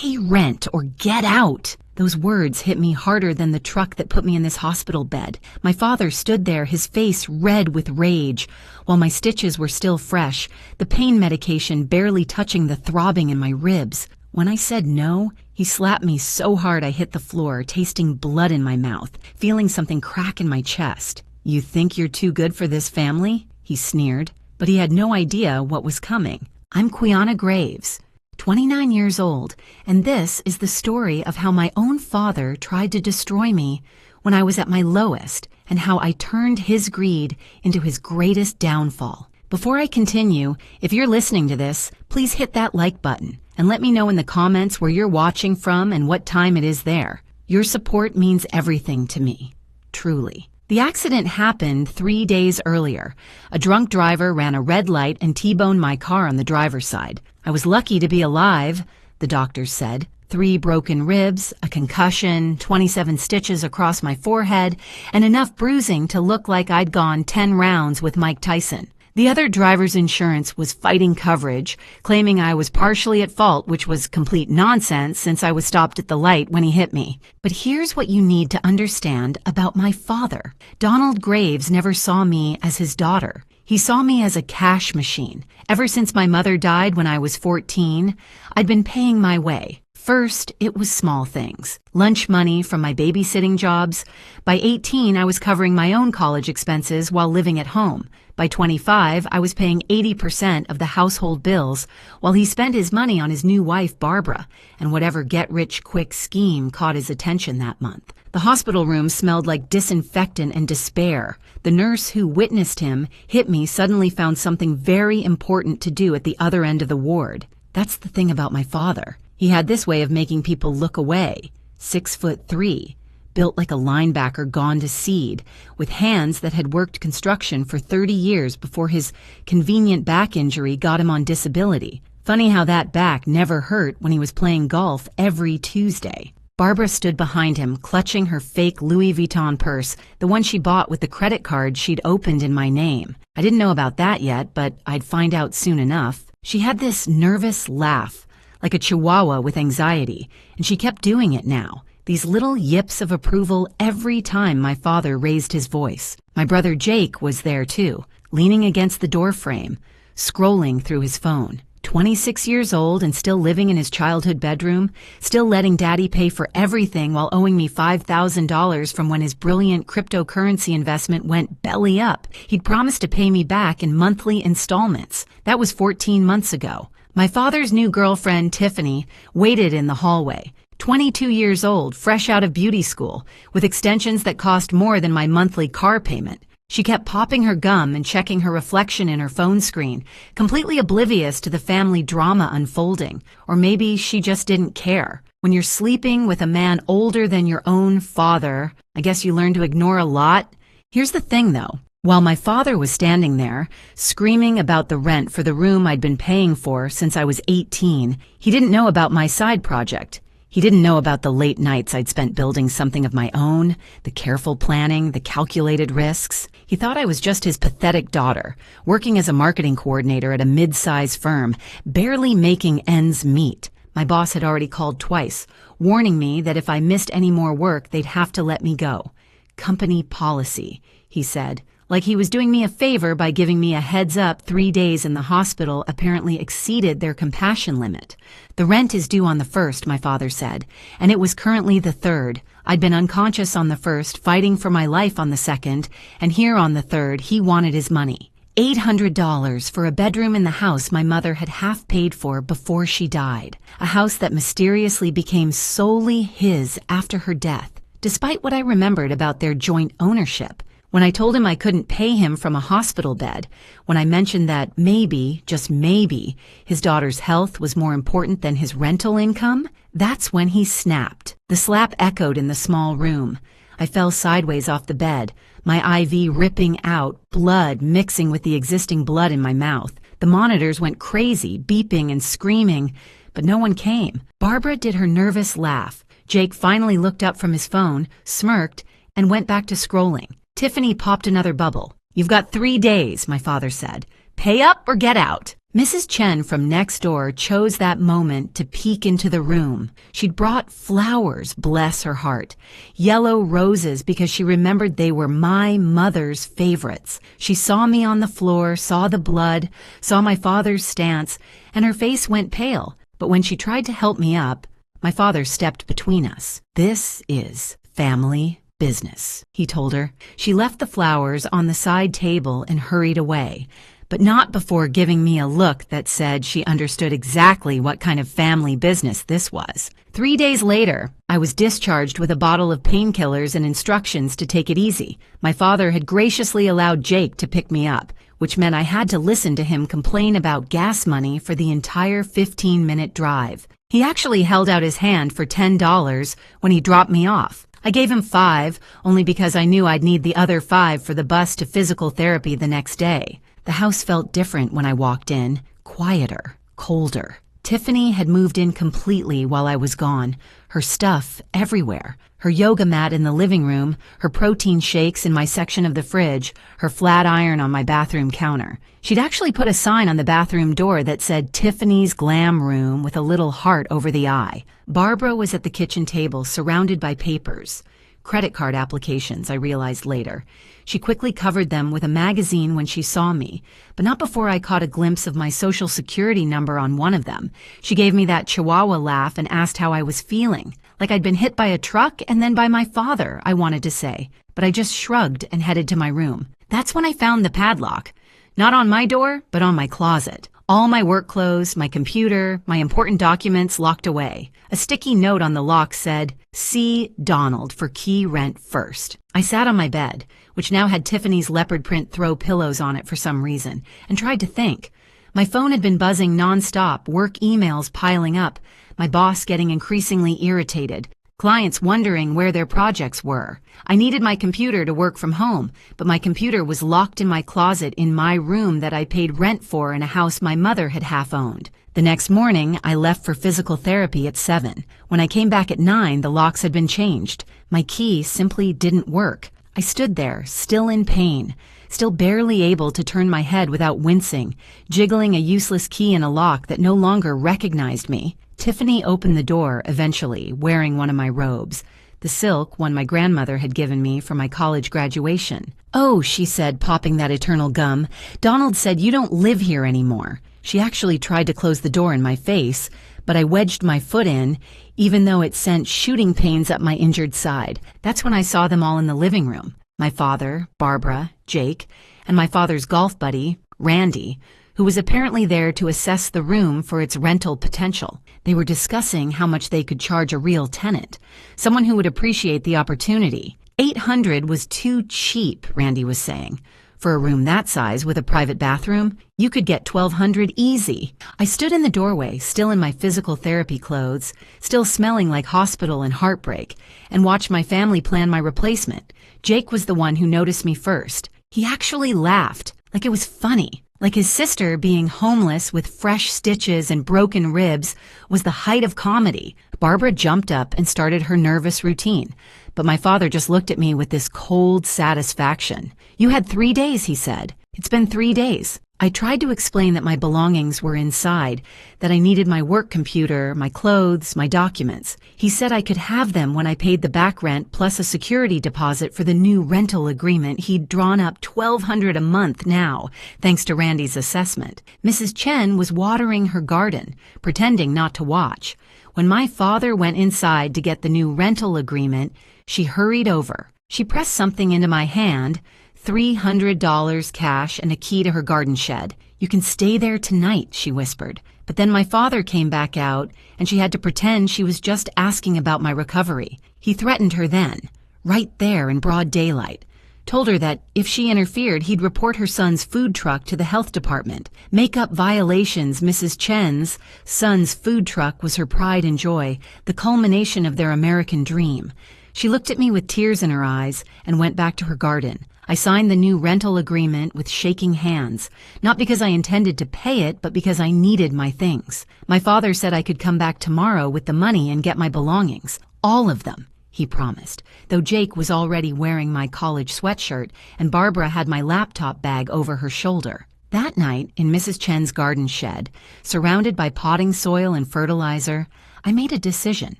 Pay rent or get out. Those words hit me harder than the truck that put me in this hospital bed. My father stood there, his face red with rage, while my stitches were still fresh, the pain medication barely touching the throbbing in my ribs. When I said no, he slapped me so hard I hit the floor, tasting blood in my mouth, feeling something crack in my chest. "You think you're too good for this family?" he sneered, but he had no idea what was coming. I'm Quiana Graves, 29 years old, and this is the story of how my own father tried to destroy me when I was at my lowest, and how I turned his greed into his greatest downfall. Before I continue, if you're listening to this, please hit that like button and let me know in the comments where you're watching from and what time it is there. Your support means everything to me, truly. The accident happened 3 days earlier. A drunk driver ran a red light and T-boned my car on the driver's side. I was lucky to be alive, the doctors said. 3 broken ribs, a concussion, 27 stitches across my forehead, and enough bruising to look like I'd gone 10 rounds with Mike Tyson. The other driver's insurance was fighting coverage, claiming I was partially at fault, which was complete nonsense since I was stopped at the light when he hit me. But here's what you need to understand about my father. Donald Graves never saw me as his daughter. He saw me as a cash machine. Ever since my mother died when I was 14, I'd been paying my way. First, it was small things. Lunch money from my babysitting jobs. By 18, I was covering my own college expenses while living at home. By 25, I was paying 80% of the household bills, while he spent his money on his new wife, Barbara, and whatever get-rich-quick scheme caught his attention that month. The hospital room smelled like disinfectant and despair. The nurse who witnessed him hit me suddenly found something very important to do at the other end of the ward. That's the thing about my father. He had this way of making people look away. 6'3", built like a linebacker gone to seed, with hands that had worked construction for 30 years before his convenient back injury got him on disability. Funny how that back never hurt when he was playing golf every Tuesday. Barbara stood behind him, clutching her fake Louis Vuitton purse, the one she bought with the credit card she'd opened in my name. I didn't know about that yet, but I'd find out soon enough. She had this nervous laugh, like a chihuahua with anxiety, and she kept doing it now. These little yips of approval every time my father raised his voice. My brother Jake was there too, leaning against the doorframe, scrolling through his phone. 26 years old and still living in his childhood bedroom, still letting Daddy pay for everything while owing me $5,000 from when his brilliant cryptocurrency investment went belly up. He'd promised to pay me back in monthly installments. That was 14 months ago. My father's new girlfriend, Tiffany, waited in the hallway. 22 years old, fresh out of beauty school, with extensions that cost more than my monthly car payment. She kept popping her gum and checking her reflection in her phone screen, completely oblivious to the family drama unfolding. Or maybe she just didn't care. When you're sleeping with a man older than your own father, I guess you learn to ignore a lot. Here's the thing, though. While my father was standing there, screaming about the rent for the room I'd been paying for since I was 18, he didn't know about my side project. He didn't know about the late nights I'd spent building something of my own, the careful planning, the calculated risks. He thought I was just his pathetic daughter, working as a marketing coordinator at a mid-size firm, barely making ends meet. My boss had already called twice, warning me that if I missed any more work, they'd have to let me go. Company policy, he said. Like he was doing me a favor by giving me a heads up. 3 days in the hospital apparently exceeded their compassion limit. The rent is due on the 1st, my father said, and it was currently the 3rd. I'd been unconscious on the 1st, fighting for my life on the 2nd, and here on the 3rd, he wanted his money. $800 for a bedroom in the house my mother had half paid for before she died. A house that mysteriously became solely his after her death, despite what I remembered about their joint ownership. When I told him I couldn't pay him from a hospital bed, when I mentioned that maybe, just maybe, his daughter's health was more important than his rental income, that's when he snapped. The slap echoed in the small room. I fell sideways off the bed, my IV ripping out, blood mixing with the existing blood in my mouth. The monitors went crazy, beeping and screaming, but no one came. Barbara did her nervous laugh. Jake finally looked up from his phone, smirked, and went back to scrolling. Tiffany popped another bubble. "You've got 3 days," my father said. "Pay up or get out." Mrs. Chen from next door chose that moment to peek into the room. She'd brought flowers, bless her heart. Yellow roses because she remembered they were my mother's favorites. She saw me on the floor, saw the blood, saw my father's stance, and her face went pale. But when she tried to help me up, my father stepped between us. "This is family business," he told her. She left the flowers on the side table and hurried away, but not before giving me a look that said she understood exactly what kind of family business this was. 3 days later, I was discharged with a bottle of painkillers and instructions to take it easy. My father had graciously allowed Jake to pick me up, which meant I had to listen to him complain about gas money for the entire 15-minute drive. He actually held out his hand for $10 when he dropped me off. I gave him $5, only because I knew I'd need the other $5 for the bus to physical therapy the next day. The house felt different when I walked in, quieter, colder. Tiffany had moved in completely while I was gone, her stuff everywhere. Her yoga mat in the living room, her protein shakes in my section of the fridge, her flat iron on my bathroom counter. She'd actually put a sign on the bathroom door that said Tiffany's Glam Room with a little heart over the eye. Barbara was at the kitchen table surrounded by papers. Credit card applications, I realized later. She quickly covered them with a magazine when she saw me, but not before I caught a glimpse of my social security number on one of them. She gave me that chihuahua laugh and asked how I was feeling. Like I'd been hit by a truck and then by my father, I wanted to say, but I just shrugged and headed to my room. That's when I found the padlock. Not on my door, but on my closet. All my work clothes, my computer, my important documents locked away. A sticky note on the lock said, "See Donald for key rent first." I sat on my bed, which now had Tiffany's leopard print throw pillows on it for some reason, and tried to think. My phone had been buzzing nonstop, work emails piling up, my boss getting increasingly irritated, clients wondering where their projects were. I needed my computer to work from home, but my computer was locked in my closet in my room that I paid rent for in a house my mother had half-owned. The next morning, I left for physical therapy at 7. When I came back at 9, the locks had been changed. My key simply didn't work. I stood there, still in pain, still barely able to turn my head without wincing, jiggling a useless key in a lock that no longer recognized me. Tiffany opened the door eventually, wearing one of my robes, the silk one my grandmother had given me for my college graduation. "Oh," she said, popping that eternal gum, "Donald said you don't live here anymore." She actually tried to close the door in my face, but I wedged my foot in, even though it sent shooting pains up my injured side. That's when I saw them all in the living room. My father, Barbara, Jake, and my father's golf buddy, Randy, who was apparently there to assess the room for its rental potential. They were discussing how much they could charge a real tenant, someone who would appreciate the opportunity. $800 was too cheap, Randy was saying. For a room that size with a private bathroom, you could get $1,200 easy. I stood in the doorway, still in my physical therapy clothes, still smelling like hospital and heartbreak, and watched my family plan my replacement. Jake was the one who noticed me first. He actually laughed, like it was funny. Like his sister being homeless with fresh stitches and broken ribs was the height of comedy. Barbara jumped up and started her nervous routine, but my father just looked at me with this cold satisfaction. "You had 3 days," he said. "It's been 3 days. I tried to explain that my belongings were inside, that I needed my work computer, my clothes, my documents. He said I could have them when I paid the back rent plus a security deposit for the new rental agreement. He'd drawn up $1,200 a month now, thanks to Randy's assessment. Mrs. Chen was watering her garden, pretending not to watch. When my father went inside to get the new rental agreement, she hurried over. She pressed something into my hand, $300 cash and a key to her garden shed. "You can stay there tonight," she whispered. But then my father came back out, and she had to pretend she was just asking about my recovery. He threatened her then, right there in broad daylight. Told her that if she interfered, he'd report her son's food truck to the health department. Make up violations. Mrs. Chen's son's food truck was her pride and joy, the culmination of their American dream. She looked at me with tears in her eyes and went back to her garden. I signed the new rental agreement with shaking hands, not because I intended to pay it, but because I needed my things. My father said I could come back tomorrow with the money and get my belongings. All of them, he promised, though Jake was already wearing my college sweatshirt and Barbara had my laptop bag over her shoulder. That night, in Mrs. Chen's garden shed, surrounded by potting soil and fertilizer, I made a decision.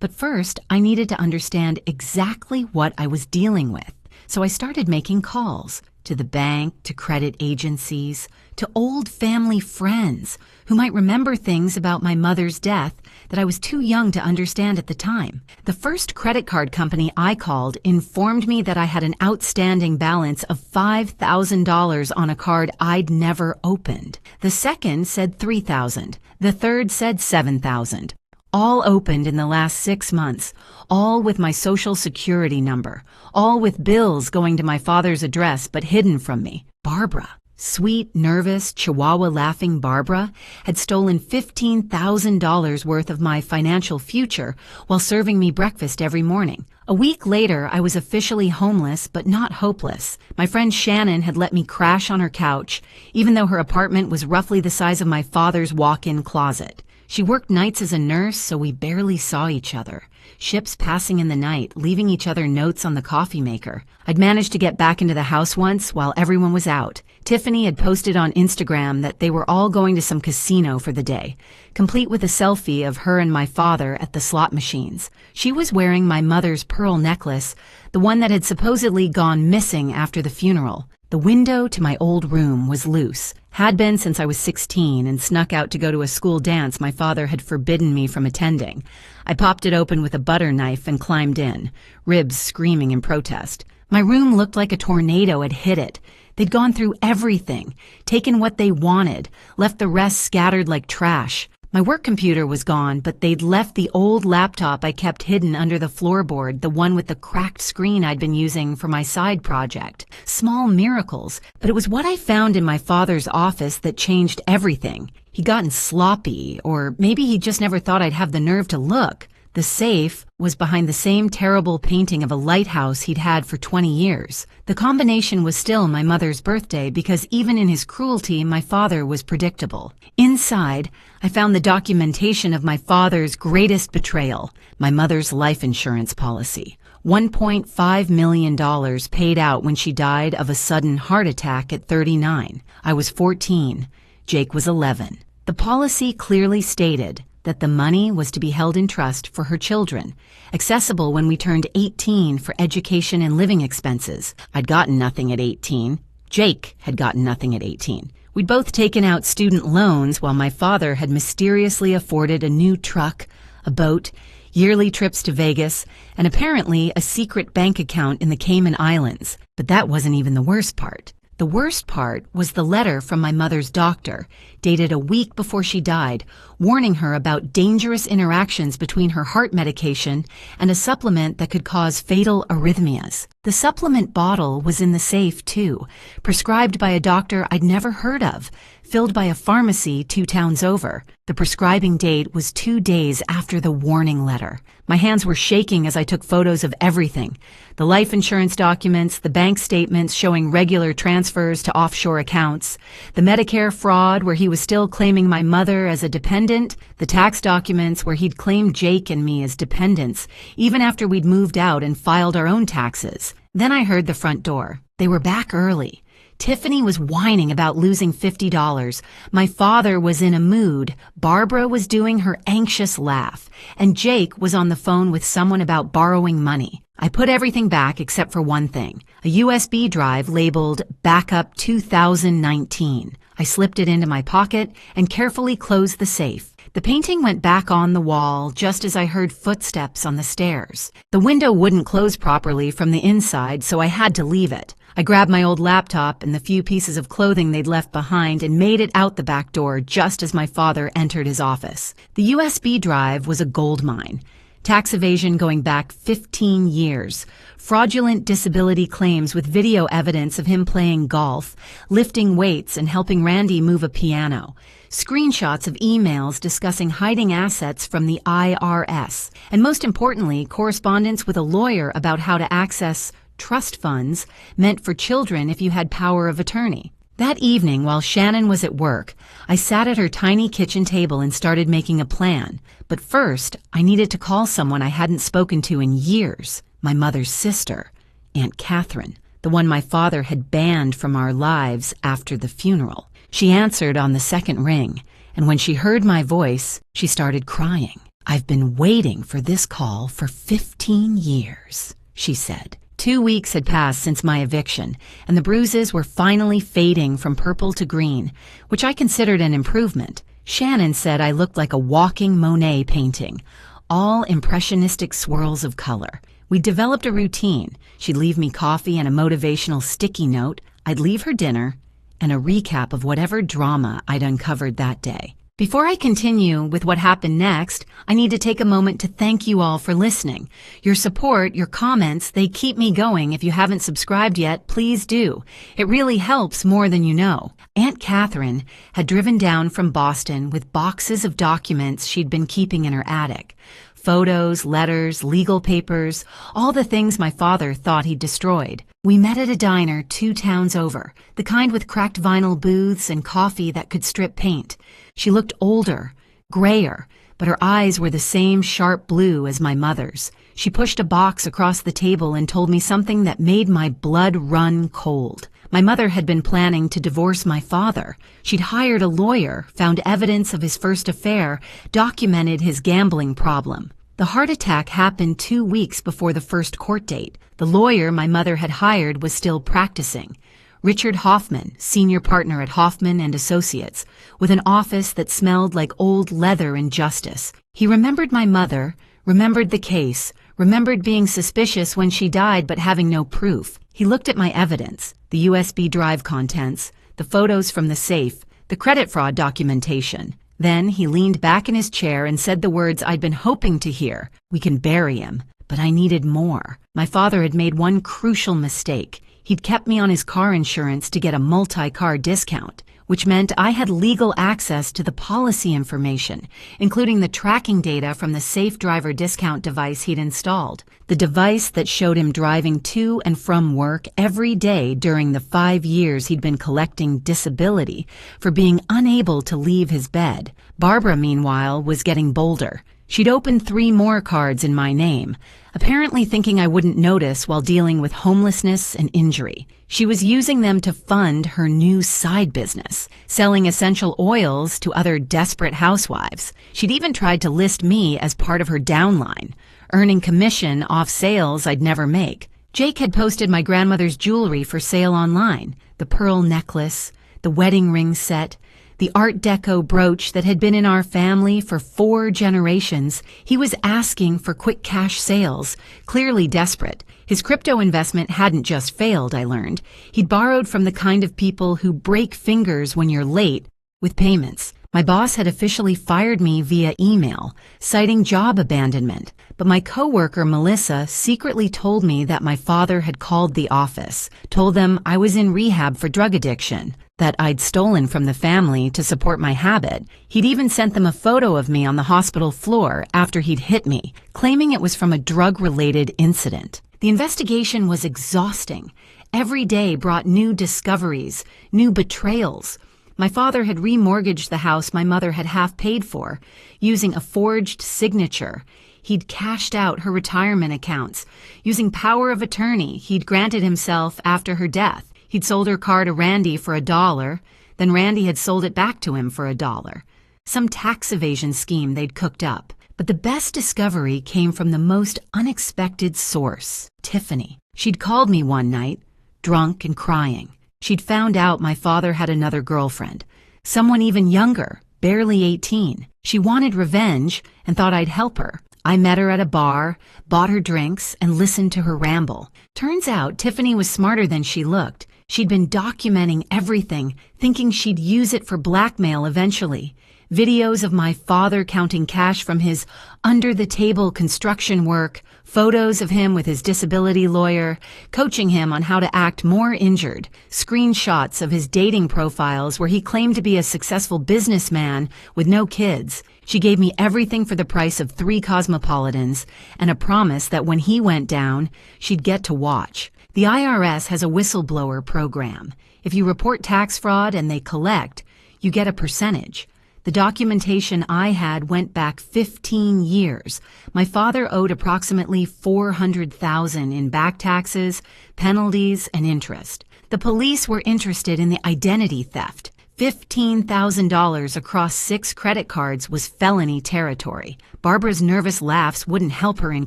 But first, I needed to understand exactly what I was dealing with. So I started making calls to the bank, to credit agencies, to old family friends who might remember things about my mother's death that I was too young to understand at the time. The first credit card company I called informed me that I had an outstanding balance of $5,000 on a card I'd never opened. The second said $3,000. The third said $7,000. All opened in the last 6 months, all with my social security number, all with bills going to my father's address but hidden from me. Barbara, sweet, nervous, Chihuahua-laughing Barbara, had stolen $15,000 worth of my financial future while serving me breakfast every morning. A week later, I was officially homeless but not hopeless. My friend Shannon had let me crash on her couch, even though her apartment was roughly the size of my father's walk-in closet. She worked nights as a nurse, so we barely saw each other. Ships passing in the night, leaving each other notes on the coffee maker. I'd managed to get back into the house once while everyone was out. Tiffany had posted on Instagram that they were all going to some casino for the day, complete with a selfie of her and my father at the slot machines. She was wearing my mother's pearl necklace, the one that had supposedly gone missing after the funeral. The window to my old room was loose, had been since I was 16 and snuck out to go to a school dance my father had forbidden me from attending. I popped it open with a butter knife and climbed in, ribs screaming in protest. My room looked like a tornado had hit it. They'd gone through everything, taken what they wanted, left the rest scattered like trash. My work computer was gone, but they'd left the old laptop I kept hidden under the floorboard, the one with the cracked screen I'd been using for my side project. Small miracles, but it was what I found in my father's office that changed everything. He'd gotten sloppy, or maybe he just never thought I'd have the nerve to look. The safe was behind the same terrible painting of a lighthouse he'd had for 20 years. The combination was still my mother's birthday because even in his cruelty, my father was predictable. Inside, I found the documentation of my father's greatest betrayal, my mother's life insurance policy. $1.5 million paid out when she died of a sudden heart attack at 39. I was 14. Jake was 11. The policy clearly stated that the money was to be held in trust for her children, accessible when we turned 18 for education and living expenses. I'd gotten nothing at 18. Jake had gotten nothing at 18. We'd both taken out student loans while my father had mysteriously afforded a new truck, a boat, yearly trips to Vegas, and apparently a secret bank account in the Cayman Islands. But that wasn't even the worst part. The worst part was the letter from my mother's doctor, dated a week before she died, warning her about dangerous interactions between her heart medication and a supplement that could cause fatal arrhythmias. The supplement bottle was in the safe, too, prescribed by a doctor I'd never heard of, filled by a pharmacy 2 towns over. The prescribing date was 2 days after the warning letter. My hands were shaking as I took photos of everything. The life insurance documents, the bank statements showing regular transfers to offshore accounts, the Medicare fraud where he was still claiming my mother as a dependent, the tax documents where he'd claimed Jake and me as dependents, even after we'd moved out and filed our own taxes. Then I heard the front door. They were back early. Tiffany was whining about losing $50. My father was in a mood. Barbara was doing her anxious laugh. And Jake was on the phone with someone about borrowing money. I put everything back except for one thing, a USB drive labeled Backup 2019. I slipped it into my pocket and carefully closed the safe. The painting went back on the wall just as I heard footsteps on the stairs. The window wouldn't close properly from the inside, so I had to leave it. I grabbed my old laptop and the few pieces of clothing they'd left behind and made it out the back door just as my father entered his office. The USB drive was a gold mine. Tax evasion going back 15 years. Fraudulent disability claims with video evidence of him playing golf, lifting weights, and helping Randy move a piano. Screenshots of emails discussing hiding assets from the IRS. And most importantly, correspondence with a lawyer about how to access trust funds meant for children if you had power of attorney. That evening, while Shannon was at work, I sat at her tiny kitchen table and started making a plan. But first, I needed to call someone I hadn't spoken to in years. My mother's sister, Aunt Catherine, the one my father had banned from our lives after the funeral. She answered on the second ring, and when she heard my voice, she started crying. "I've been waiting for this call for 15 years, she said. 2 weeks had passed since my eviction, and the bruises were finally fading from purple to green, which I considered an improvement. Shannon said I looked like a walking Monet painting, all impressionistic swirls of color. We developed a routine. She'd leave me coffee and a motivational sticky note. I'd leave her dinner and a recap of whatever drama I'd uncovered that day. Before I continue with what happened next, I need to take a moment to thank you all for listening. Your support, your comments, they keep me going. If you haven't subscribed yet, please do. It really helps more than you know. Aunt Catherine had driven down from Boston with boxes of documents she'd been keeping in her attic. Photos, letters, legal papers, all the things my father thought he'd destroyed. We met at a diner 2 towns over, the kind with cracked vinyl booths and coffee that could strip paint. She looked older, grayer, but her eyes were the same sharp blue as my mother's. She pushed a box across the table and told me something that made my blood run cold. My mother had been planning to divorce my father. She'd hired a lawyer, found evidence of his first affair, documented his gambling problem. The heart attack happened 2 weeks before the first court date. The lawyer my mother had hired was still practicing. Richard Hoffman, senior partner at Hoffman and Associates, with an office that smelled like old leather and justice. He remembered my mother, remembered the case, remembered being suspicious when she died but having no proof. He looked at my evidence, the USB drive contents, the photos from the safe, the credit fraud documentation. Then he leaned back in his chair and said the words I'd been hoping to hear. "We can bury him." But I needed more. My father had made one crucial mistake. He'd kept me on his car insurance to get a multi-car discount, which meant I had legal access to the policy information, including the tracking data from the safe driver discount device he'd installed, the device that showed him driving to and from work every day during the 5 years he'd been collecting disability for being unable to leave his bed. Barbara, meanwhile, was getting bolder. She'd opened 3 more cards in my name, apparently thinking I wouldn't notice while dealing with homelessness and injury. She was using them to fund her new side business, selling essential oils to other desperate housewives. She'd even tried to list me as part of her downline, earning commission off sales I'd never make. Jake had posted my grandmother's jewelry for sale online, the pearl necklace, the wedding ring set, the Art Deco brooch that had been in our family for 4 generations. He was asking for quick cash sales, clearly desperate. His crypto investment hadn't just failed, I learned. He'd borrowed from the kind of people who break fingers when you're late with payments. My boss had officially fired me via email, citing job abandonment. But my coworker, Melissa, secretly told me that my father had called the office, told them I was in rehab for drug addiction, that I'd stolen from the family to support my habit. He'd even sent them a photo of me on the hospital floor after he'd hit me, claiming it was from a drug-related incident. The investigation was exhausting. Every day brought new discoveries, new betrayals. My father had remortgaged the house my mother had half paid for, using a forged signature. He'd cashed out her retirement accounts, using power of attorney he'd granted himself after her death. He'd sold her car to Randy for $1, then Randy had sold it back to him for $1. Some tax evasion scheme they'd cooked up. But the best discovery came from the most unexpected source, Tiffany. She'd called me one night, drunk and crying. She'd found out my father had another girlfriend, someone even younger, barely 18. She wanted revenge and thought I'd help her. I met her at a bar, bought her drinks, and listened to her ramble. Turns out Tiffany was smarter than she looked. She'd been documenting everything, thinking she'd use it for blackmail eventually. Videos of my father counting cash from his under-the-table construction work, photos of him with his disability lawyer, coaching him on how to act more injured, screenshots of his dating profiles where he claimed to be a successful businessman with no kids. She gave me everything for the price of 3 Cosmopolitans and a promise that when he went down, she'd get to watch. The IRS has a whistleblower program. If you report tax fraud and they collect, you get a percentage. The documentation I had went back 15 years. My father owed approximately $400,000 in back taxes, penalties, and interest. The police were interested in the identity theft. $15,000 across 6 credit cards was felony territory. Barbara's nervous laughs wouldn't help her in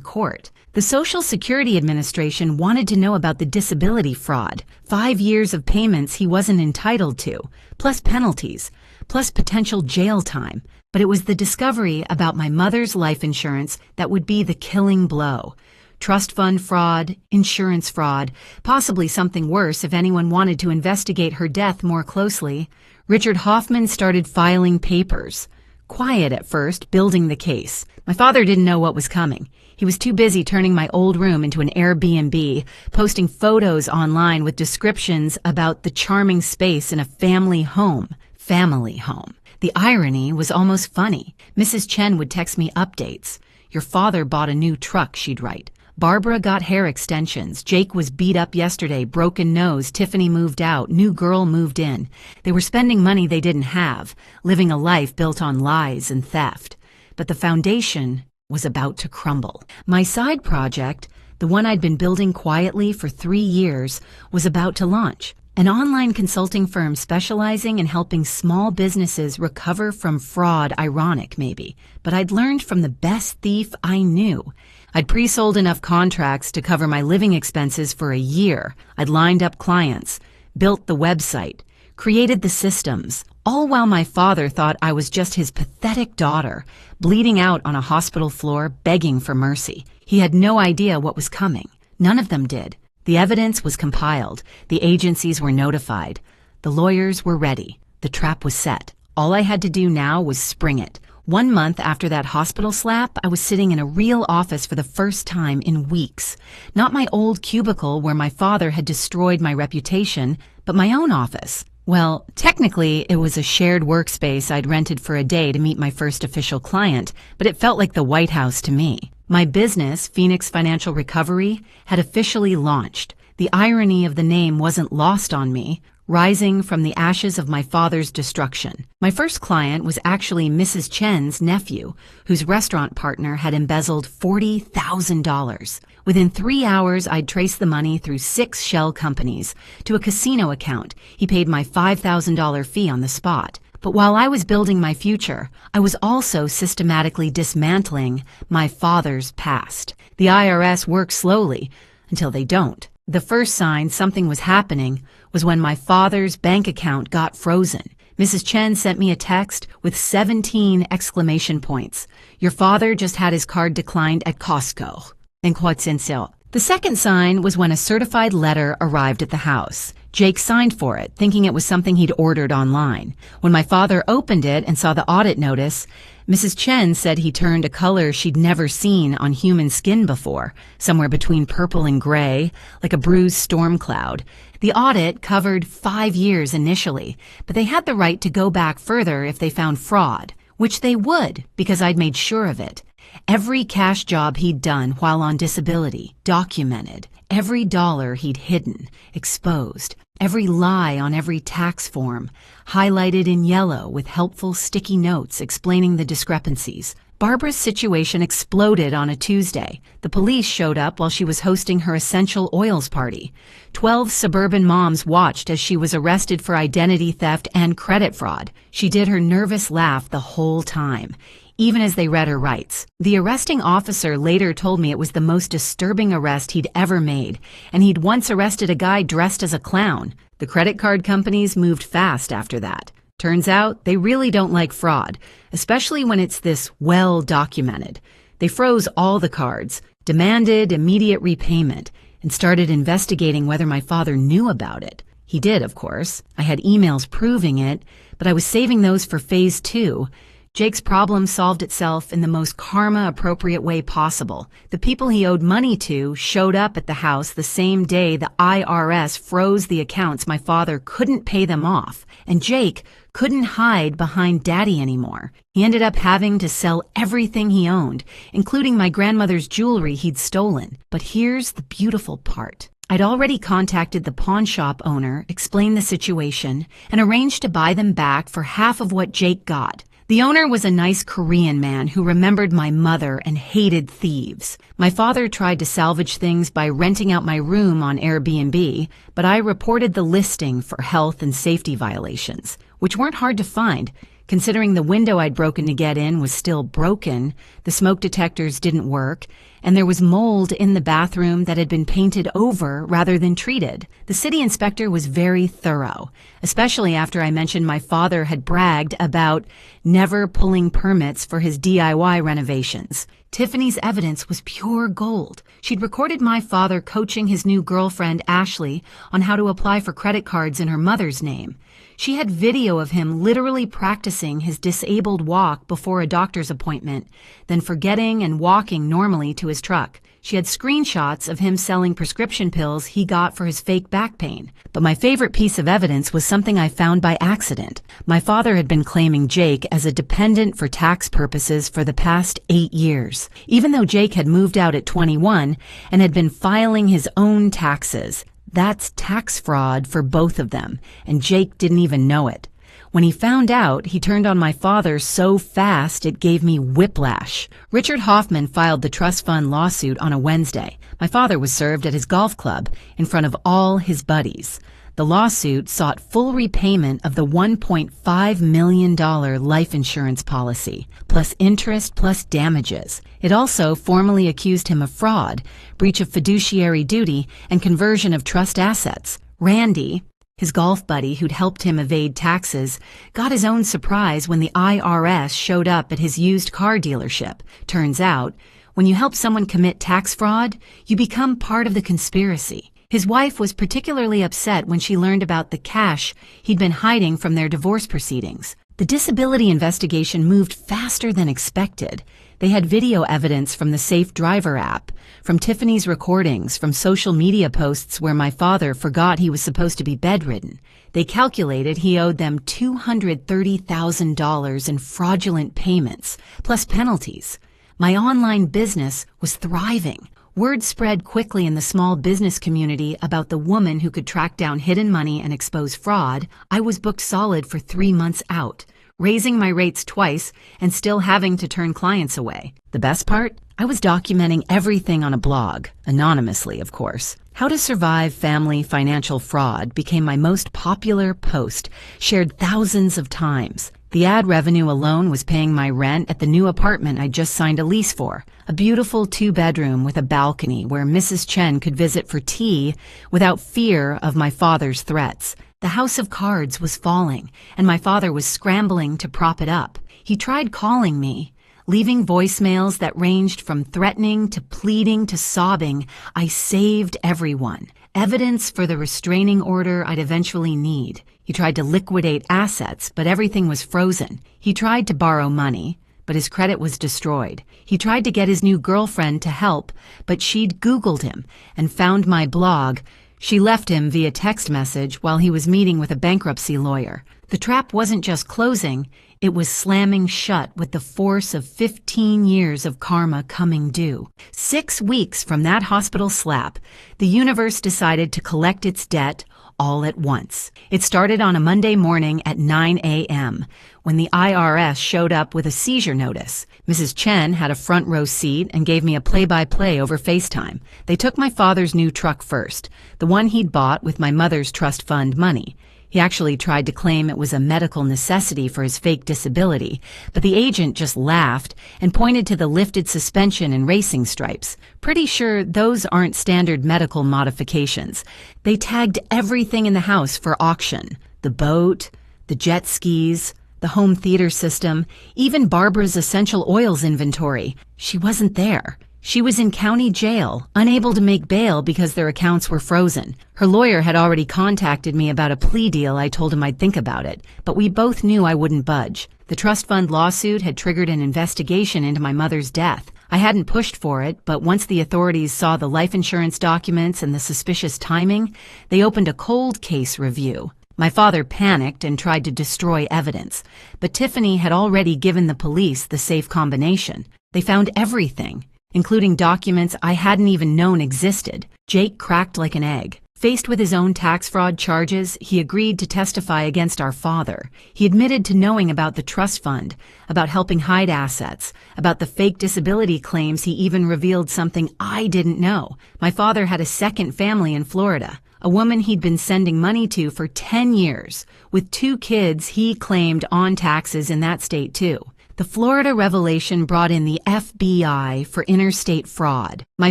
court. The Social Security Administration wanted to know about the disability fraud, 5 years of payments he wasn't entitled to, plus penalties, plus potential jail time. But it was the discovery about my mother's life insurance that would be the killing blow. Trust fund fraud, insurance fraud, possibly something worse if anyone wanted to investigate her death more closely. Richard Hoffman started filing papers. Quiet at first, building the case. My father didn't know what was coming. He was too busy turning my old room into an Airbnb, posting photos online with descriptions about the charming space in a family home. Family home. The irony was almost funny. Mrs. Chen would text me updates. Your father bought a new truck, she'd write. Barbara got hair extensions. Jake was beat up yesterday, broken nose. Tiffany moved out. New girl moved in. They were spending money they didn't have, living a life built on lies and theft. But the foundation was about to crumble. My side project, the one I'd been building quietly for 3 years, was about to launch. An online consulting firm specializing in helping small businesses recover from fraud. Ironic, maybe, but I'd learned from the best thief I knew. I'd pre-sold enough contracts to cover my living expenses for a year. I'd lined up clients, built the website, created the systems, all while my father thought I was just his pathetic daughter, bleeding out on a hospital floor, begging for mercy. He had no idea what was coming. None of them did. The evidence was compiled. The agencies were notified. The lawyers were ready. The trap was set. All I had to do now was spring it. 1 month after that hospital slap, I was sitting in a real office for the first time in weeks. Not my old cubicle where my father had destroyed my reputation, but my own office. Well, technically, it was a shared workspace I'd rented for a day to meet my first official client, but it felt like the White House to me. My business, Phoenix Financial Recovery, had officially launched. The irony of the name wasn't lost on me, rising from the ashes of my father's destruction. My first client was actually Mrs. Chen's nephew, whose restaurant partner had embezzled $40,000. Within 3 hours, I'd traced the money through 6 shell companies to a casino account. He paid my $5,000 fee on the spot. But while I was building my future, I was also systematically dismantling my father's past. The IRS works slowly until they don't. The first sign something was happening was when my father's bank account got frozen. Mrs. Chen sent me a text with 17 exclamation points. Your father just had his card declined at Costco. The second sign was when a certified letter arrived at the house. Jake signed for it, thinking it was something he'd ordered online. When my father opened it and saw the audit notice, Mrs. Chen said he turned a color she'd never seen on human skin before, somewhere between purple and gray, like a bruised storm cloud. The audit covered 5 years initially, but they had the right to go back further if they found fraud, which they would because I'd made sure of it. Every cash job he'd done while on disability, documented. Every dollar he'd hidden, exposed. Every lie on every tax form, highlighted in yellow with helpful sticky notes explaining the discrepancies. Barbara's situation exploded on a Tuesday. The police showed up while she was hosting her essential oils party. 12 suburban moms watched as she was arrested for identity theft and credit fraud. She did her nervous laugh the whole time, even as they read her rights. The arresting officer later told me it was the most disturbing arrest he'd ever made, and he'd once arrested a guy dressed as a clown. The credit card companies moved fast after that. Turns out they really don't like fraud, especially when it's this well-documented. They froze all the cards, demanded immediate repayment, and started investigating whether my father knew about it. He did, of course. I had emails proving it, but I was saving those for phase 2. Jake's problem solved itself in the most karma-appropriate way possible. The people he owed money to showed up at the house the same day the IRS froze the accounts my father couldn't pay them off, and Jake couldn't hide behind Daddy anymore. He ended up having to sell everything he owned, including my grandmother's jewelry he'd stolen. But here's the beautiful part. I'd already contacted the pawn shop owner, explained the situation, and arranged to buy them back for half of what Jake got. The owner was a nice Korean man who remembered my mother and hated thieves. My father tried to salvage things by renting out my room on Airbnb, but I reported the listing for health and safety violations. which weren't hard to find. Considering the window I'd broken to get in was still broken, the smoke detectors didn't work, and there was mold in the bathroom that had been painted over rather than treated. The city inspector was very thorough, especially after I mentioned my father had bragged about never pulling permits for his DIY renovations. Tiffany's evidence was pure gold. She'd recorded my father coaching his new girlfriend, Ashley, on how to apply for credit cards in her mother's name. She had video of him literally practicing his disabled walk before a doctor's appointment, then forgetting and walking normally to his truck. She had screenshots of him selling prescription pills he got for his fake back pain. But my favorite piece of evidence was something I found by accident. My father had been claiming Jake as a dependent for tax purposes for the past 8 years, even though Jake had moved out at 21 and had been filing his own taxes. That's tax fraud for both of them, and Jake didn't even know it. When he found out, he turned on my father so fast it gave me whiplash. Richard Hoffman filed the trust fund lawsuit on a Wednesday. My father was served at his golf club in front of all his buddies. The lawsuit sought full repayment of the $1.5 million life insurance policy, plus interest plus damages. It also formally accused him of fraud, breach of fiduciary duty, and conversion of trust assets. Randy, his golf buddy who'd helped him evade taxes, got his own surprise when the IRS showed up at his used car dealership. Turns out, when you help someone commit tax fraud, you become part of the conspiracy. His wife was particularly upset when she learned about the cash he'd been hiding from their divorce proceedings. The disability investigation moved faster than expected. They had video evidence from the Safe Driver app, from Tiffany's recordings, from social media posts where my father forgot he was supposed to be bedridden. They calculated he owed them $230,000 in fraudulent payments, plus penalties. My online business was thriving. Word spread quickly in the small business community about the woman who could track down hidden money and expose fraud. I was booked solid for 3 months out, raising my rates twice and still having to turn clients away. The best part? I was documenting everything on a blog, anonymously, of course. How to Survive Family Financial Fraud became my most popular post, shared thousands of times. The ad revenue alone was paying my rent at the new apartment I just signed a lease for, a beautiful 2-bedroom with a balcony where Mrs. Chen could visit for tea without fear of my father's threats. The house of cards was falling, and my father was scrambling to prop it up. He tried calling me, leaving voicemails that ranged from threatening to pleading to sobbing. I saved everyone. Evidence for the restraining order I'd eventually need. He tried to liquidate assets, but everything was frozen. He tried to borrow money, but his credit was destroyed. He tried to get his new girlfriend to help, but she'd Googled him and found my blog. She left him via text message while he was meeting with a bankruptcy lawyer. The trap wasn't just closing, it was slamming shut with the force of 15 years of karma coming due. 6 weeks from that hospital slap, the universe decided to collect its debt all at once. It started on a Monday morning at 9 a.m. when the IRS showed up with a seizure notice. Mrs. Chen had a front row seat and gave me a play-by-play over FaceTime. They took my father's new truck first, the one he'd bought with my mother's trust fund money. He actually tried to claim it was a medical necessity for his fake disability, but the agent just laughed and pointed to the lifted suspension and racing stripes. Pretty sure those aren't standard medical modifications. They tagged everything in the house for auction. The boat, the jet skis, the home theater system, even Barbara's essential oils inventory. She wasn't there. She was in county jail, unable to make bail because their accounts were frozen. Her lawyer had already contacted me about a plea deal. I told him I'd think about it, but we both knew I wouldn't budge. The trust fund lawsuit had triggered an investigation into my mother's death. I hadn't pushed for it, but once the authorities saw the life insurance documents and the suspicious timing, they opened a cold case review. My father panicked and tried to destroy evidence, but Tiffany had already given the police the safe combination. They found everything, including documents I hadn't even known existed. Jake cracked like an egg. Faced with his own tax fraud charges, he agreed to testify against our father. He admitted to knowing about the trust fund, about helping hide assets, about the fake disability claims. He even revealed something I didn't know. My father had a second family in Florida, a woman he'd been sending money to for 10 years, with 2 kids he claimed on taxes in that state too. The Florida revelation brought in the FBI for interstate fraud. My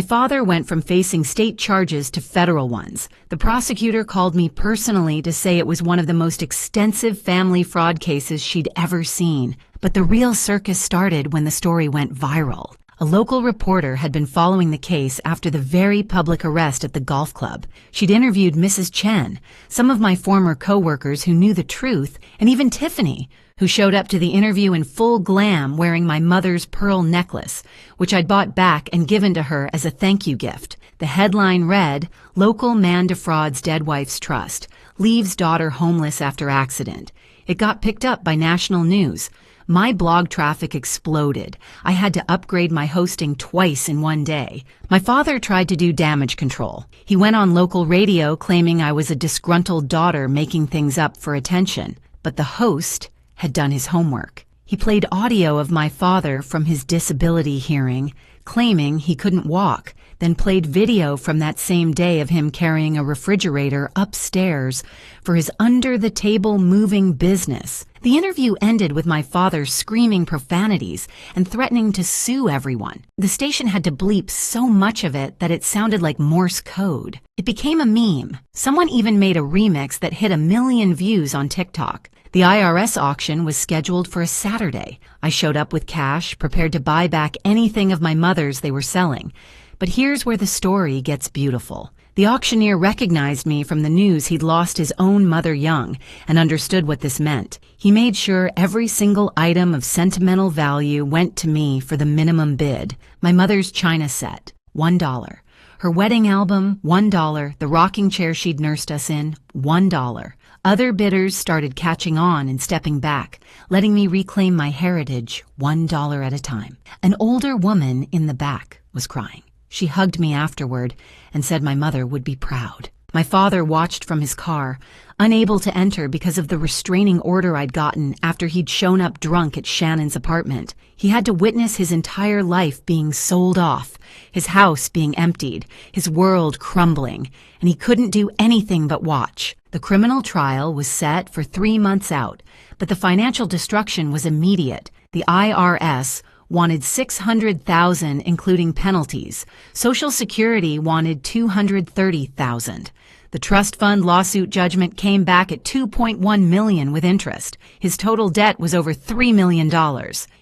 father went from facing state charges to federal ones. The prosecutor called me personally to say it was one of the most extensive family fraud cases she'd ever seen. But the real circus started when the story went viral. A local reporter had been following the case after the very public arrest at the golf club. She'd interviewed Mrs. Chen, some of my former co-workers who knew the truth, and even Tiffany, who showed up to the interview in full glam wearing my mother's pearl necklace, which I'd bought back and given to her as a thank you gift. The headline read, "Local man defrauds dead wife's trust, leaves daughter homeless after accident." It got picked up by national news. My blog traffic exploded. I had to upgrade my hosting twice in one day. My father tried to do damage control. He went on local radio claiming I was a disgruntled daughter making things up for attention. But the host had done his homework. He played audio of my father from his disability hearing, claiming he couldn't walk, then played video from that same day of him carrying a refrigerator upstairs for his under-the-table moving business. The interview ended with my father screaming profanities and threatening to sue everyone. The station had to bleep so much of it that it sounded like Morse code. It became a meme. Someone even made a remix that hit 1 million views on TikTok. The IRS auction was scheduled for a Saturday. I showed up with cash, prepared to buy back anything of my mother's they were selling. But here's where the story gets beautiful. The auctioneer recognized me from the news he'd lost his own mother young and understood what this meant. He made sure every single item of sentimental value went to me for the minimum bid. My mother's china set, $1. Her wedding album, $1. The rocking chair she'd nursed us in, $1. Other bidders started catching on and stepping back, letting me reclaim my heritage $1 at a time. An older woman in the back was crying. She hugged me afterward and said my mother would be proud. My father watched from his car, unable to enter because of the restraining order I'd gotten after he'd shown up drunk at Shannon's apartment. He had to witness his entire life being sold off, his house being emptied, his world crumbling, and he couldn't do anything but watch. The criminal trial was set for 3 months out, but the financial destruction was immediate. The IRS wanted $600,000 including penalties. Social Security wanted $230,000. The trust fund lawsuit judgment came back at $2.1 million with interest. His total debt was over $3 million.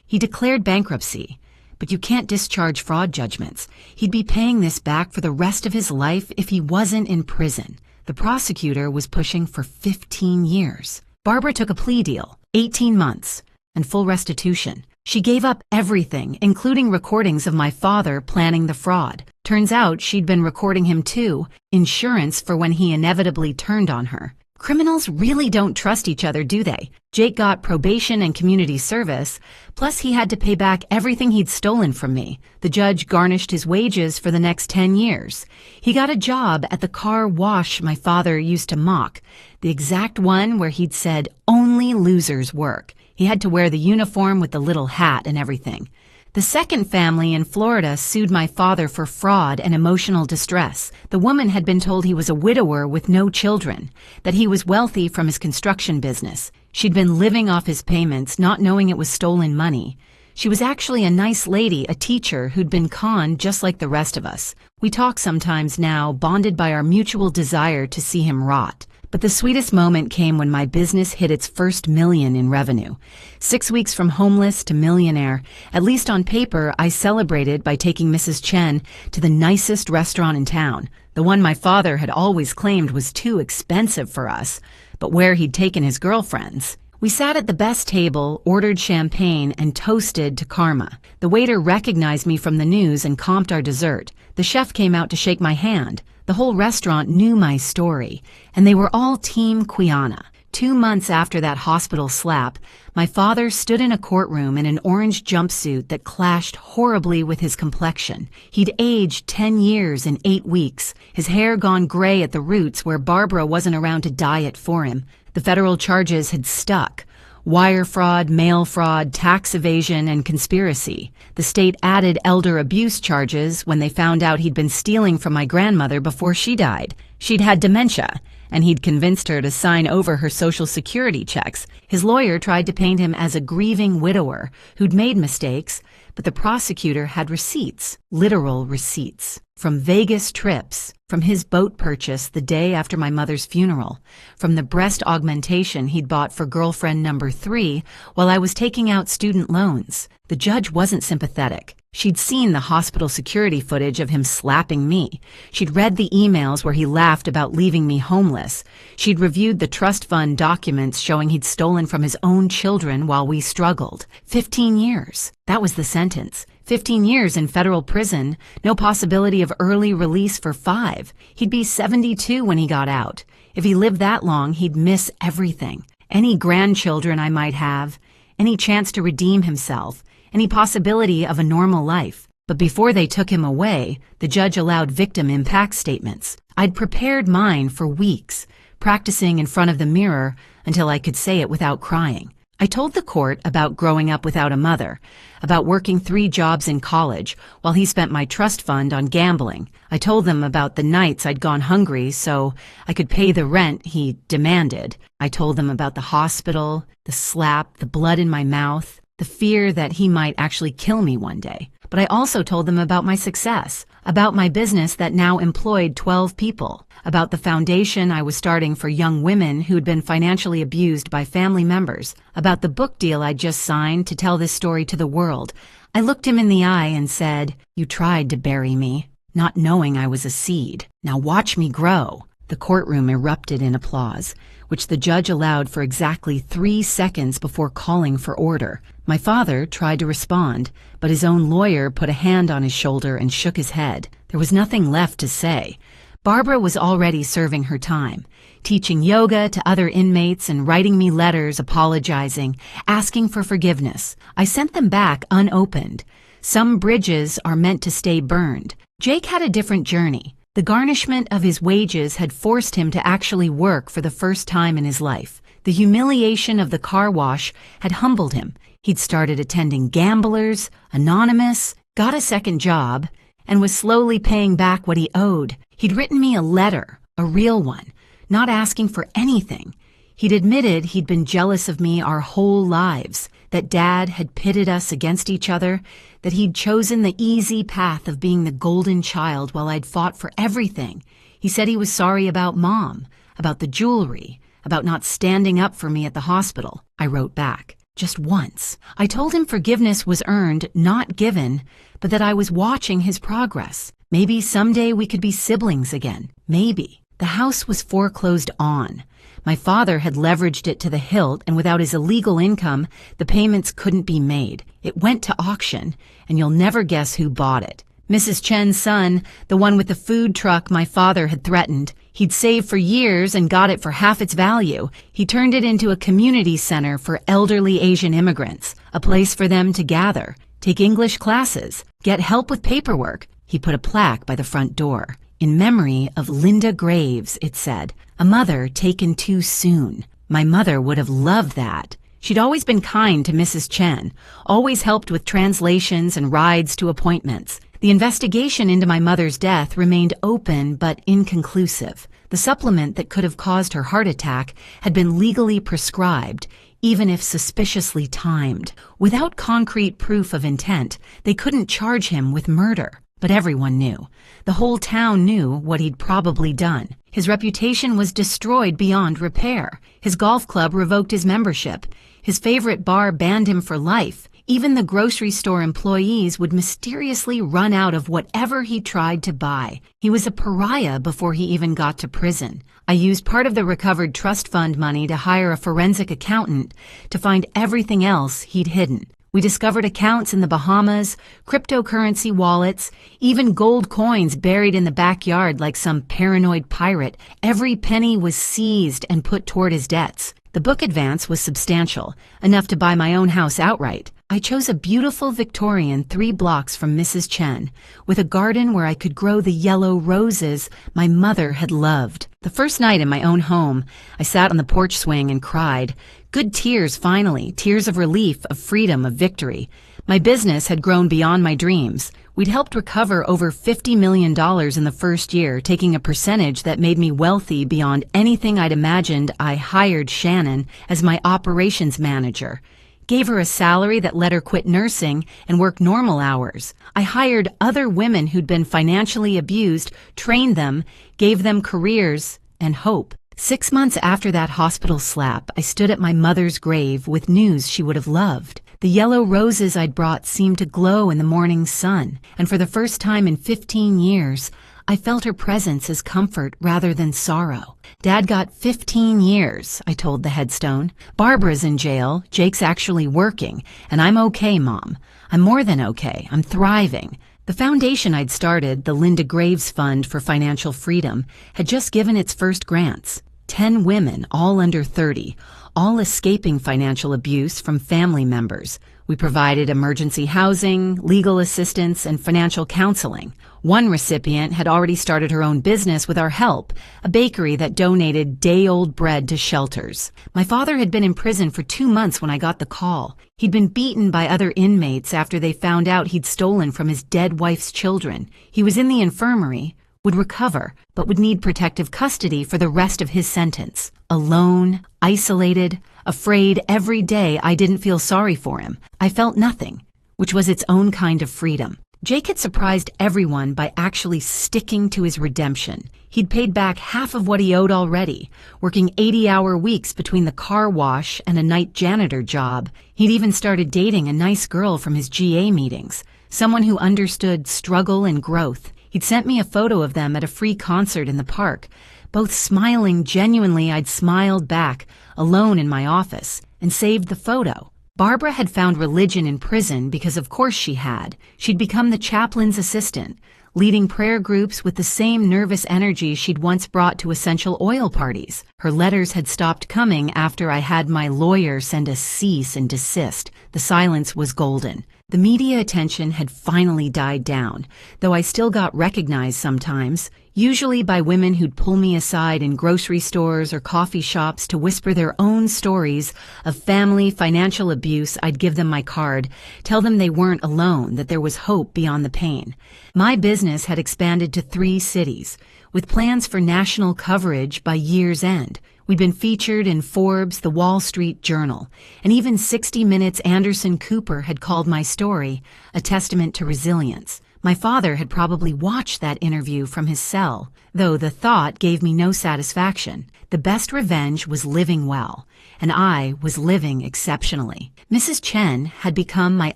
He declared bankruptcy. But you can't discharge fraud judgments. He'd be paying this back for the rest of his life if he wasn't in prison. The prosecutor was pushing for 15 years. Barbara took a plea deal, 18 months, and full restitution. She gave up everything, including recordings of my father planning the fraud. Turns out she'd been recording him too, insurance for when he inevitably turned on her. Criminals really don't trust each other, do they? Jake got probation and community service, plus he had to pay back everything he'd stolen from me. The judge garnished his wages for the next 10 years. He got a job at the car wash my father used to mock, the exact one where he'd said only losers work. He had to wear the uniform with the little hat and everything. The second family in Florida sued my father for fraud and emotional distress. The woman had been told he was a widower with no children, that he was wealthy from his construction business. She'd been living off his payments, not knowing it was stolen money. She was actually a nice lady, a teacher who'd been conned just like the rest of us. We talk sometimes now, bonded by our mutual desire to see him rot. But the sweetest moment came when my business hit its first million in revenue. 6 weeks from homeless to millionaire. At least on paper, I celebrated by taking Mrs. Chen to the nicest restaurant in town, the one my father had always claimed was too expensive for us, but where he'd taken his girlfriends. We sat at the best table, ordered champagne, and toasted to karma. The waiter recognized me from the news and comped our dessert. The chef came out to shake my hand. The whole restaurant knew my story, and they were all Team Quiana. 2 months after that hospital slap, my father stood in a courtroom in an orange jumpsuit that clashed horribly with his complexion. He'd aged 10 years in 8 weeks, his hair gone gray at the roots where Barbara wasn't around to dye it for him. The federal charges had stuck. Wire fraud, mail fraud, tax evasion, and conspiracy. The state added elder abuse charges when they found out he'd been stealing from my grandmother before she died. She'd had dementia, and he'd convinced her to sign over her Social Security checks. His lawyer tried to paint him as a grieving widower who'd made mistakes, but the prosecutor had receipts, literal receipts, from Vegas trips, from his boat purchase the day after my mother's funeral, from the breast augmentation he'd bought for girlfriend number 3 while I was taking out student loans. The judge wasn't sympathetic. She'd seen the hospital security footage of him slapping me. She'd read the emails where he laughed about leaving me homeless. She'd reviewed the trust fund documents showing he'd stolen from his own children while we struggled. 15 years. That was the sentence. 15 years in federal prison, no possibility of early release for 5. He'd be 72 when he got out. If he lived that long, he'd miss everything. Any grandchildren I might have, any chance to redeem himself, any possibility of a normal life. But before they took him away, the judge allowed victim impact statements. I'd prepared mine for weeks, practicing in front of the mirror until I could say it without crying. I told the court about growing up without a mother, about working 3 jobs in college while he spent my trust fund on gambling. I told them about the nights I'd gone hungry so I could pay the rent he demanded. I told them about the hospital, the slap, the blood in my mouth, the fear that he might actually kill me one day. But I also told them about my success, about my business that now employed 12 people, about the foundation I was starting for young women who'd been financially abused by family members, about the book deal I'd just signed to tell this story to the world. I looked him in the eye and said, "You tried to bury me, not knowing I was a seed. Now watch me grow." The courtroom erupted in applause, which the judge allowed for exactly 3 seconds before calling for order. My father tried to respond, but his own lawyer put a hand on his shoulder and shook his head. There was nothing left to say. Barbara was already serving her time, teaching yoga to other inmates and writing me letters apologizing, asking for forgiveness. I sent them back unopened. Some bridges are meant to stay burned. Jake had a different journey. The garnishment of his wages had forced him to actually work for the first time in his life. The humiliation of the car wash had humbled him. He'd started attending Gamblers, Anonymous, got a second job, and was slowly paying back what he owed. He'd written me a letter, a real one, not asking for anything. He'd admitted he'd been jealous of me our whole lives, that Dad had pitted us against each other, that he'd chosen the easy path of being the golden child while I'd fought for everything. He said he was sorry about Mom, about the jewelry, about not standing up for me at the hospital. I wrote back, just once. I told him forgiveness was earned, not given, but that I was watching his progress. Maybe someday we could be siblings again. Maybe. The house was foreclosed on. My father had leveraged it to the hilt, and without his illegal income, the payments couldn't be made. It went to auction, and you'll never guess who bought it. Mrs. Chen's son, the one with the food truck my father had threatened. He'd saved for years and got it for half its value. He turned it into a community center for elderly Asian immigrants, a place for them to gather, take English classes, get help with paperwork. He put a plaque by the front door. In memory of Linda Graves, it said, a mother taken too soon. My mother would have loved that. She'd always been kind to Mrs. Chen, always helped with translations and rides to appointments. The investigation into my mother's death remained open but inconclusive. The supplement that could have caused her heart attack had been legally prescribed, even if suspiciously timed. Without concrete proof of intent, they couldn't charge him with murder. But everyone knew. The whole town knew what he'd probably done. His reputation was destroyed beyond repair. His golf club revoked his membership. His favorite bar banned him for life. Even the grocery store employees would mysteriously run out of whatever he tried to buy. He was a pariah before he even got to prison. I used part of the recovered trust fund money to hire a forensic accountant to find everything else he'd hidden. We discovered accounts in the Bahamas, cryptocurrency wallets, even gold coins buried in the backyard like some paranoid pirate. Every penny was seized and put toward his debts. The book advance was substantial, enough to buy my own house outright. I chose a beautiful Victorian 3 blocks from Mrs. Chen, with a garden where I could grow the yellow roses my mother had loved. The first night in my own home, I sat on the porch swing and cried. Good tears, finally, tears of relief, of freedom, of victory. My business had grown beyond my dreams. We'd helped recover over $50 million in the first year, taking a percentage that made me wealthy beyond anything I'd imagined. I hired Shannon as my operations manager, gave her a salary that let her quit nursing and work normal hours. I hired other women who'd been financially abused, trained them, gave them careers and hope. 6 months after that hospital slap, I stood at my mother's grave with news she would have loved. The yellow roses I'd brought seemed to glow in the morning sun, and for the first time in 15 years, I felt her presence as comfort rather than sorrow. Dad got 15 years, I told the headstone. Barbara's in jail, Jake's actually working, and I'm okay, Mom. I'm more than okay, I'm thriving. The foundation I'd started, the Linda Graves Fund for Financial Freedom, had just given its first grants. 10 women, all under 30, all escaping financial abuse from family members. We provided emergency housing, legal assistance, and financial counseling. One recipient had already started her own business with our help, a bakery that donated day-old bread to shelters. My father had been in prison for 2 months when I got the call. He'd been beaten by other inmates after they found out he'd stolen from his dead wife's children. He was in the infirmary, would recover, but would need protective custody for the rest of his sentence. Alone, isolated, afraid every day. I didn't feel sorry for him. I felt nothing, which was its own kind of freedom. Jake had surprised everyone by actually sticking to his redemption. He'd paid back half of what he owed already, working 80-hour weeks between the car wash and a night janitor job. He'd even started dating a nice girl from his GA meetings, someone who understood struggle and growth. He'd sent me a photo of them at a free concert in the park, both smiling genuinely. I'd smiled back, alone in my office, and saved the photo. Barbara had found religion in prison because of course she had. She'd become the chaplain's assistant, leading prayer groups with the same nervous energy she'd once brought to essential oil parties. Her letters had stopped coming after I had my lawyer send a cease and desist. The silence was golden. The media attention had finally died down, though I still got recognized sometimes, usually by women who'd pull me aside in grocery stores or coffee shops to whisper their own stories of family financial abuse. I'd give them my card, tell them they weren't alone, that there was hope beyond the pain. My business had expanded to 3 cities, with plans for national coverage by year's end. We'd been featured in Forbes, The Wall Street Journal, and even 60 Minutes' Anderson Cooper had called my story a testament to resilience. My father had probably watched that interview from his cell, though the thought gave me no satisfaction. The best revenge was living well, and I was living exceptionally. Mrs. Chen had become my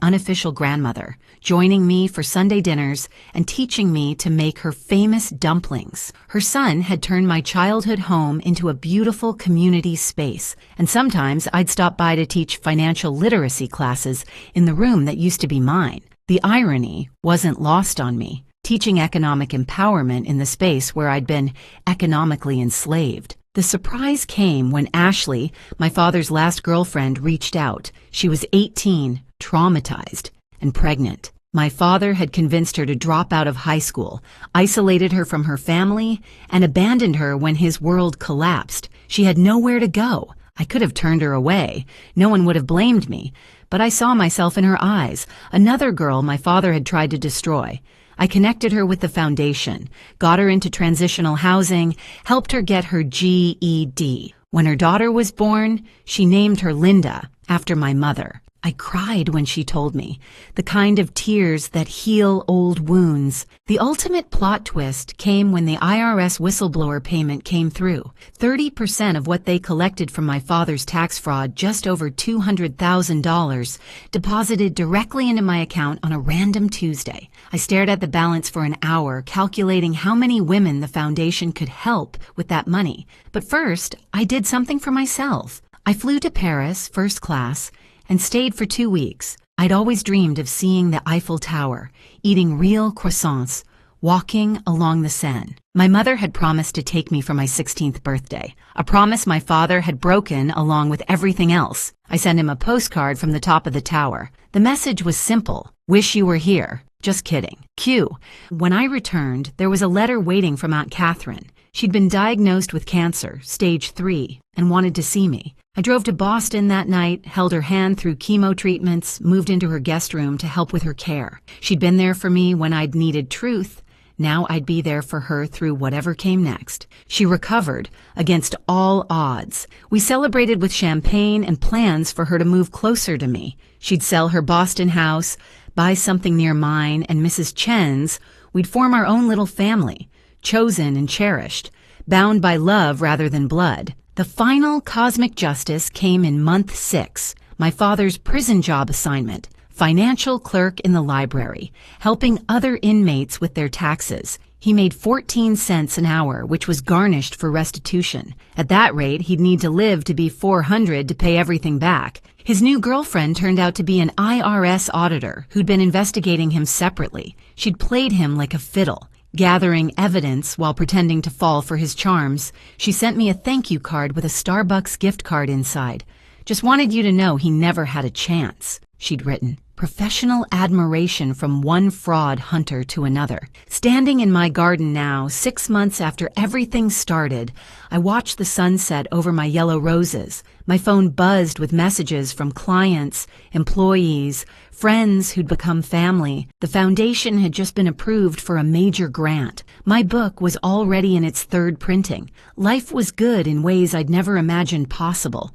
unofficial grandmother, joining me for Sunday dinners and teaching me to make her famous dumplings. Her son had turned my childhood home into a beautiful community space, and sometimes I'd stop by to teach financial literacy classes in the room that used to be mine. The irony wasn't lost on me, teaching economic empowerment in the space where I'd been economically enslaved. The surprise came when Ashley, my father's last girlfriend, reached out. She was 18, traumatized, and pregnant. My father had convinced her to drop out of high school, isolated her from her family, and abandoned her when his world collapsed. She had nowhere to go. I could have turned her away. No one would have blamed me. But I saw myself in her eyes, another girl my father had tried to destroy. I connected her with the foundation, got her into transitional housing, helped her get her GED. When her daughter was born, she named her Linda, after my mother. I cried when she told me, the kind of tears that heal old wounds. The ultimate plot twist came when the IRS whistleblower payment came through. 30% of what they collected from my father's tax fraud, just over $200,000, deposited directly into my account on a random Tuesday. I stared at the balance for an hour, calculating how many women the foundation could help with that money. But first, I did something for myself. I flew to Paris, first class, and stayed for 2 weeks. I'd always dreamed of seeing the Eiffel Tower, eating real croissants, walking along the Seine. My mother had promised to take me for my 16th birthday, a promise my father had broken along with everything else. I sent him a postcard from the top of the tower. The message was simple: wish you were here. Just kidding. Q. When I returned, there was a letter waiting from Aunt Catherine. She'd been diagnosed with cancer, stage 3, and wanted to see me. I drove to Boston that night, held her hand through chemo treatments, moved into her guest room to help with her care. She'd been there for me when I'd needed truth. Now I'd be there for her through whatever came next. She recovered, against all odds. We celebrated with champagne and plans for her to move closer to me. She'd sell her Boston house, buy something near mine and Mrs. Chen's. We'd form our own little family, chosen and cherished, bound by love rather than blood. The final cosmic justice came in month 6, my father's prison job assignment, financial clerk in the library, helping other inmates with their taxes. He made 14 cents an hour, which was garnished for restitution. At that rate, he'd need to live to be 400 to pay everything back. His new girlfriend turned out to be an IRS auditor who'd been investigating him separately. She'd played him like a fiddle, gathering evidence while pretending to fall for his charms. She sent me a thank you card with a Starbucks gift card inside. Just wanted you to know he never had a chance, she'd written. Professional admiration from one fraud hunter to another. Standing in my garden now, 6 months after everything started, I watched the sunset over my yellow roses. My phone buzzed with messages from clients, employees, friends who'd become family. The foundation had just been approved for a major grant. My book was already in its 3rd printing. Life was good in ways I'd never imagined possible.